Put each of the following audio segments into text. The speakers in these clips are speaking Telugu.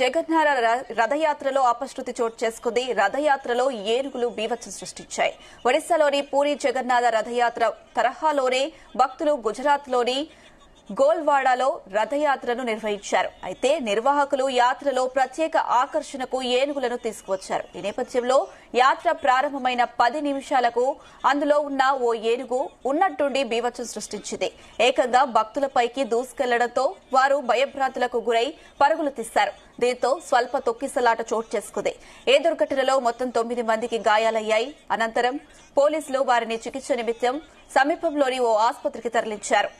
జగన్నాథ రథయాత్రలో అపశృతి చోటు చేసుకుంది. రథయాత్రలో ఏనుగులు బీభత్సం సృష్టించాయి. ఒడిశాలోని పూరి జగన్నాథ రథయాత్ర తరహాలోనే భక్తులు గుజరాత్లోని గోల్వాడాలో రథయాత్రను నిర్వహించారు. అయితే నిర్వాహకులు యాత్రలో ప్రత్యేక ఆకర్షణకు ఏనుగులను తీసుకువచ్చారు. ఈ నేపథ్యంలో యాత్ర ప్రారంభమైన 10 నిమిషాలకు అందులో ఉన్న ఓ ఏనుగు ఉన్నట్టుండి బీభత్సం సృష్టించింది. ఏకంగా భక్తులపైకి దూసుకెళ్లడంతో వారు భయభ్రాంతులకు గురై పరుగులు తీశారు. దీంతో స్వల్ప తొక్కిసలాట చోటు చేసుకుంది. ఈ దుర్ఘటనలో మొత్తం 9 మందికి గాయాలయ్యాయి. అనంతరం పోలీసులు వారిని చికిత్స నిమిత్తం సమీపంలోని ఓ ఆసుపత్రికి తరలించారు.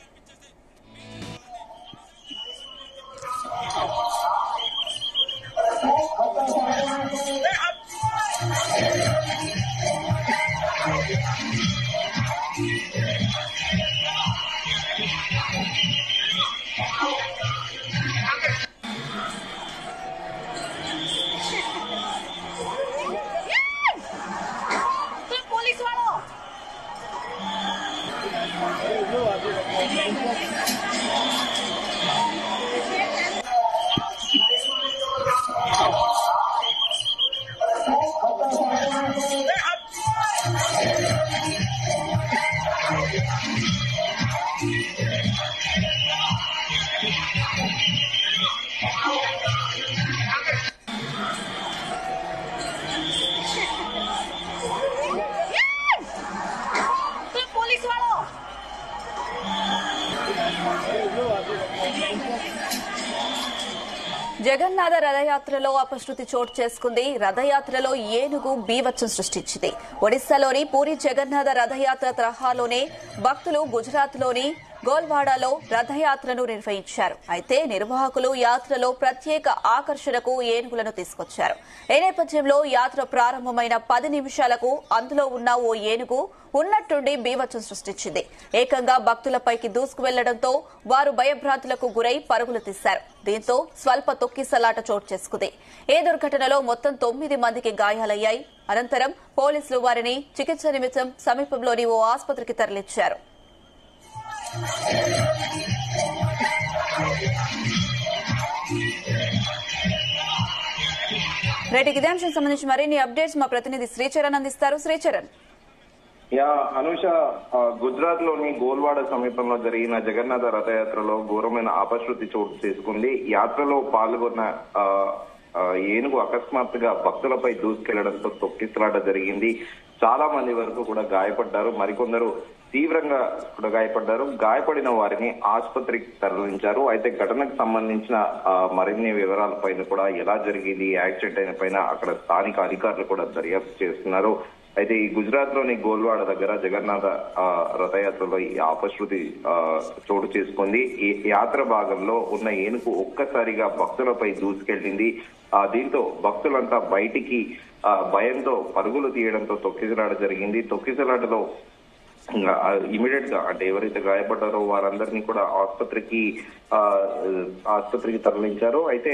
జగన్నాథ రథయాత్రలో అపశృతి చోటు చేసుకుంది. రథయాత్రలో ఏనుగు బీభత్సం సృష్టించింది. ఒడిశాలోని పూరి జగన్నాథ రథయాత్ర తరహాలోనే భక్తులు గుజరాత్లోని గోల్వాడాలో రథయాత్రను నిర్వహించారు. అయితే నిర్వాహకులు యాత్రలో ప్రత్యేక ఆకర్షణకు ఏనుగులను తీసుకొచ్చారు. ఈ నేపథ్యంలో యాత్ర ప్రారంభమైన 10 నిమిషాలకు అందులో ఉన్న ఓ ఏనుగు ఉన్నట్టుండి బీభత్సం సృష్టించింది. ఏకంగా భక్తులపైకి దూసుకు వెళ్లడంతో వారు భయభ్రాంతులకు గురై పరుగులు తీశారు. దీంతో స్వల్ప తొక్కిసలాట చోటు చేసుకుంది. ఈ దుర్ఘటనలో మొత్తం 9 మందికి గాయాలయ్యాయి. అనంతరం పోలీసులు వారిని చికిత్స నిమిత్తం సమీపంలోని ఓ ఆసుపత్రికి తరలించారు. రైట్, ఇదే అంశం సంబంధించి మరిన్ని అప్డేట్స్ మా ప్రతినిధి శ్రీచరణ్ అందిస్తారు. శ్రీచరణ్. అనూష, గుజరాత్ లోని గోల్వాడ సమీపంలో జరిగిన జగన్నాథ రథయాత్రలో ఘోరమైన అపశృతి చోటు చేసుకుంది. యాత్రలో పాల్గొన్న ఏనుగు అకస్మాత్తుగా భక్తులపై దూసుకెళ్లడంతో తొక్కిసలాట జరిగింది. చాలా మంది వరకు కూడా గాయపడ్డారు. మరికొందరు తీవ్రంగా కూడా గాయపడ్డారు. గాయపడిన వారిని ఆసుపత్రికి తరలించారు. అయితే ఘటనకు సంబంధించిన మరిన్ని వివరాలపైన కూడా ఎలా జరిగింది, యాక్సిడెంట్ అయిన పైన అక్కడ స్థానిక అధికారులు కూడా దర్యాప్తు చేస్తున్నారు. అయితే ఈ గుజరాత్ లోని గోల్వాడ దగ్గర జగన్నాథ రథయాత్రలో ఈ అపశృతి చోటు చేసుకుంది. ఈ యాత్ర భాగంలో ఉన్న ఏనుగు ఒక్కసారిగా భక్తులపై దూసుకెళ్లింది. దీంతో భక్తులంతా బయటికి భయంతో పరుగులు తీయడంతో తొక్కిసలాట జరిగింది. తొక్కిసలాటలో ఇమీడియట్ గా అంటే ఎవరైతే గాయపడ్డారో వారందరినీ కూడా ఆసుపత్రికి తరలించారు. అయితే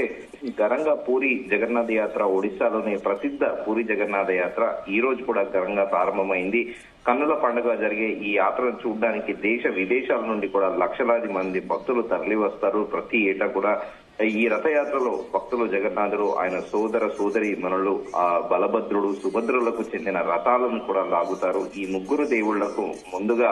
ఘనంగా పూరి జగన్నాథ యాత్ర, ఒడిశాలోని ప్రసిద్ధ పూరి జగన్నాథ యాత్ర ఈ రోజు కూడా ఘనంగా ప్రారంభమైంది. కన్నుల పండుగ జరిగే ఈ యాత్రను చూడడానికి దేశ విదేశాల నుండి కూడా లక్షలాది మంది భక్తులు తరలి వస్తారు. ప్రతి ఏటా కూడా ఈ రథయాత్రలో భక్తులు జగన్నాథుడు, ఆయన సోదర సోదరి మనులు బలభద్రుడు, సుభద్రులకు చెందిన రథాలను కూడా లాగుతారు. ఈ ముగ్గురు దేవుళ్లకు ముందుగా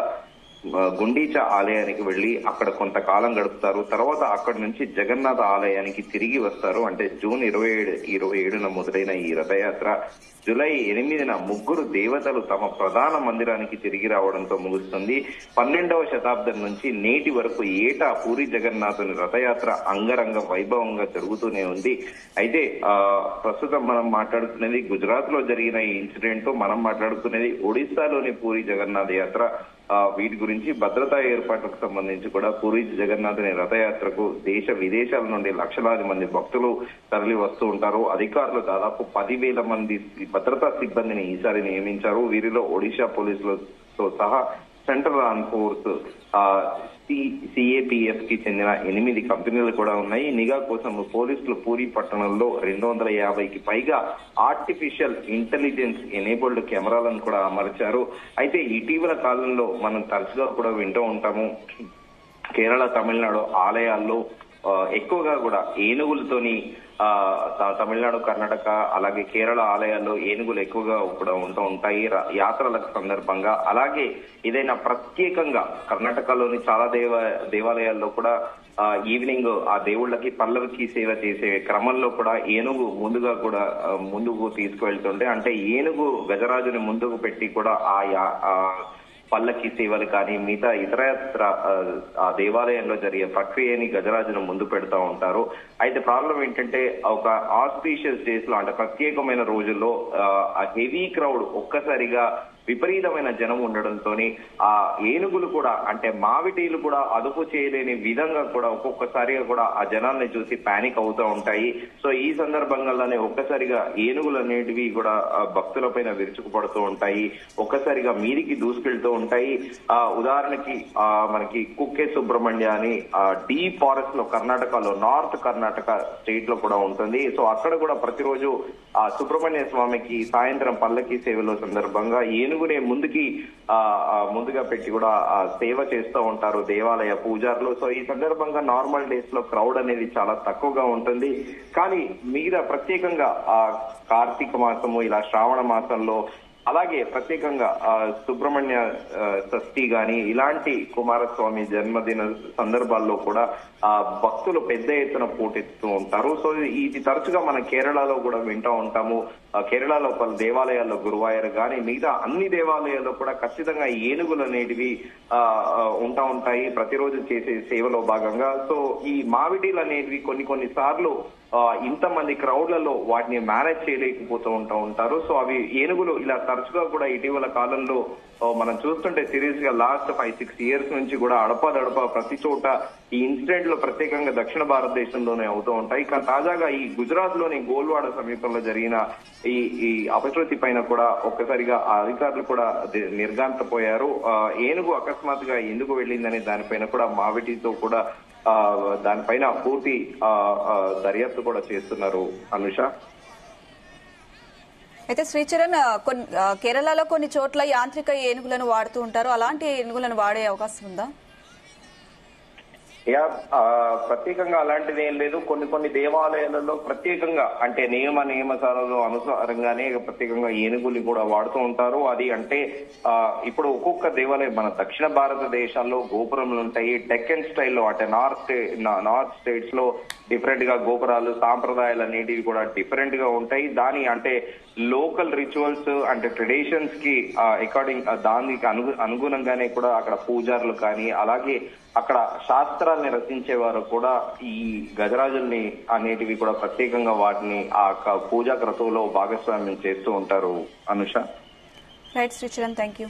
గుండీచా ఆలయానికి వెళ్లి అక్కడ కొంతకాలం గడుపుతారు. తర్వాత అక్కడి నుంచి జగన్నాథ ఆలయానికి తిరిగి వస్తారు. అంటే జూన్ 27న మొదలైన ఈ రథయాత్ర జూలై 8న ముగ్గురు దేవతలు తమ ప్రధాన మందిరానికి తిరిగి రావడంతో ముగుస్తుంది. 12వ శతాబ్దం నుంచి నేటి వరకు ఏటా పూరి జగన్నాథుని రథయాత్ర అంగరంగ వైభవంగా జరుగుతూనే ఉంది. అయితే ప్రస్తుతం మనం మాట్లాడుతున్నది గుజరాత్ లో జరిగిన ఈ ఇన్సిడెంట్, మనం మాట్లాడుతున్నది ఒడిశాలోని పూరి జగన్నాథ యాత్ర. వీటి గురించి భద్రతా ఏర్పాట్లకు సంబంధించి కూడా పూరి జగన్నాథుని రథయాత్రకు దేశ విదేశాల నుండి లక్షలాది మంది భక్తులు తరలి వస్తూ ఉంటారు. అధికారులు దాదాపు 10,000 మంది భద్రతా సిబ్బందిని ఈసారి నియమించారు. వీరిలో ఒడిశా పోలీసులతో సహా సెంట్రల్ ఆర్మ్ ఫోర్స్, సిఏపిఎఫ్ కి చెందిన 8 కంపెనీలు కూడా ఉన్నాయి. నిఘా కోసం పోలీసులు పూరి పట్టణంలో 250కి పైగా ఆర్టిఫిషియల్ ఇంటెలిజెన్స్ ఎనేబుల్డ్ కెమెరాలను కూడా అమర్చారు. అయితే ఇటీవల కాలంలో మనం తరచుగా కూడా వింటూ ఉంటాము, కేరళ, తమిళనాడు ఆలయాల్లో ఎక్కువగా కూడా ఏనుగులతోని తమిళనాడు, కర్ణాటక అలాగే కేరళ ఆలయాల్లో ఏనుగులు ఎక్కువగా కూడా ఉంటూ ఉంటాయి యాత్రల సందర్భంగా. అలాగే ఏదైనా ప్రత్యేకంగా కర్ణాటకలోని చాలా దేవాలయాల్లో కూడా ఈవినింగ్ ఆ దేవుళ్ళకి పల్లకి సేవ చేసే క్రమంలో కూడా ఏనుగు ముందుకు తీసుకువెళ్తుంటే, అంటే ఏనుగు గజరాజుని ముందుకు పెట్టి కూడా ఆ పల్లకి సేవలు కానీ మిగతా ఇతరత్ర ఆ దేవాలయంలో జరిగే ప్రక్రియని గజరాజును ముందు పెడతా ఉంటారు. అయితే ప్రాబ్లం ఏంటంటే ఒక ఆస్పీషియస్ డేస్ లో, అంటే ప్రత్యేకమైన రోజుల్లో హెవీ క్రౌడ్ ఒక్కసారిగా విపరీతమైన జనం ఉండడంతో ఆ ఏనుగులు కూడా, అంటే మావిటీలు కూడా అదుపు చేయలేని విధంగా కూడా ఒక్కొక్కసారిగా కూడా ఆ జనాల్ని చూసి పానిక్ అవుతూ ఉంటాయి. సో ఈ సందర్భంగానే ఒక్కసారిగా ఏనుగులు అనేటివి కూడా భక్తుల పైన విరుచుకుపడుతూ ఉంటాయి, ఒక్కసారిగా మీదికి దూసుకెళ్తూ ఉంటాయి. ఉదాహరణకి మనకి కుక్కే సుబ్రహ్మణ్య అని డీప్ ఫారెస్ట్ లో కర్ణాటకలో, నార్త్ కర్ణాటక స్టేట్ లో కూడా ఉంటుంది. సో అక్కడ కూడా ప్రతిరోజు ఆ సుబ్రహ్మణ్య స్వామికి సాయంత్రం పల్లకి సేవలో సందర్భంగా ఏనుగునే ముందుగా పెట్టి కూడా సేవ చేస్తూ ఉంటారు దేవాలయ పూజారులు. సో ఈ సందర్భంగా నార్మల్ డేస్ లో క్రౌడ్ అనేది చాలా తక్కువగా ఉంటుంది. కానీ మిగతా ప్రత్యేకంగా కార్తీక మాసము, ఇలా శ్రావణ మాసంలో, అలాగే ప్రత్యేకంగా సుబ్రహ్మణ్య షష్ఠి గాని ఇలాంటి కుమారస్వామి జన్మదిన సందర్భాల్లో కూడా భక్తులు పెద్ద ఎత్తున పోటెత్తుతూ ఉంటారు. సో ఇది తరచుగా మన కేరళలో కూడా వింటూ ఉంటాము. కేరళలో పలు దేవాలయాల్లో గురువాయూర్ గాని మిగతా అన్ని దేవాలయాల్లో కూడా ఖచ్చితంగా ఏనుగులు అనేటివి ఉంటా ఉంటాయి ప్రతిరోజు చేసే సేవలో భాగంగా. సో ఈ మావిటీలు అనేటివి కొన్ని సార్లు ఇంతమంది క్రౌడ్లలో వాటిని మేనేజ్ చేయలేకపోతూ ఉంటారు. సో అవి ఏనుగులు ఇలా తరచుగా కూడా ఇటీవల కాలంలో మనం చూస్తుంటే సీరియస్ గా లాస్ట్ 5-6 ఇయర్స్ నుంచి కూడా అడపదడప ప్రతి చోట ఈ ఇన్సిడెంట్ లో ప్రత్యేకంగా దక్షిణ భారతదేశంలోనే అవుతూ ఉంటాయి. కానీ తాజాగా ఈ గుజరాత్ లోని గోల్వాడ సమీపంలో జరిగిన ఈ అపశృతి పైన కూడా ఒక్కసారిగా ఆ అధికారులు కూడా నిర్ఘాంతపోయారు. ఏనుగు అకస్మాత్తుగా ఎందుకు వెళ్ళిందనే దానిపైన కూడా మావిటితో కూడా దానిపైన పూర్తి దర్యాప్తు కూడా చేస్తున్నారు అనుష. అయితే శ్రీచరణ్, కేరళలో కొన్ని చోట్ల యాంత్రిక ఏనుగులను వాడుతూ ఉంటారు, అలాంటి ఏనుగులను వాడే అవకాశం ఉందా? ప్రత్యేకంగా అలాంటిది ఏం లేదు. కొన్ని దేవాలయాలలో ప్రత్యేకంగా, అంటే నియమసారాలు అనుసారంగానే ప్రత్యేకంగా ఏనుగులు కూడా వాడుతూ ఉంటారు. అది అంటే ఇప్పుడు ఒక్కొక్క దేవాలయం మన దక్షిణ భారతదేశాల్లో గోపురములు ఉంటాయి. డెక్కన్ స్టైల్లో, అంటే నార్త్ స్టేట్స్ లో డిఫరెంట్ గా గోపురాలు, సాంప్రదాయాలు అనేటివి కూడా డిఫరెంట్ గా ఉంటాయి. దాని అంటే లోకల్ రిచువల్స్ అంటే ట్రెడిషన్స్ కి అకార్డింగ్ దానికి అనుగుణంగానే కూడా అక్కడ పూజారులు కానీ, అలాగే అక్కడ శాస్త్రాల్ని రచించేవారు కూడా ఈ గజరాజుల్ని అనేటివి కూడా ప్రత్యేకంగా వాటిని ఆ పూజా క్రతువులో భాగస్వామ్యం చేస్తూ ఉంటారు Anusha. Right Sricharan, thank you.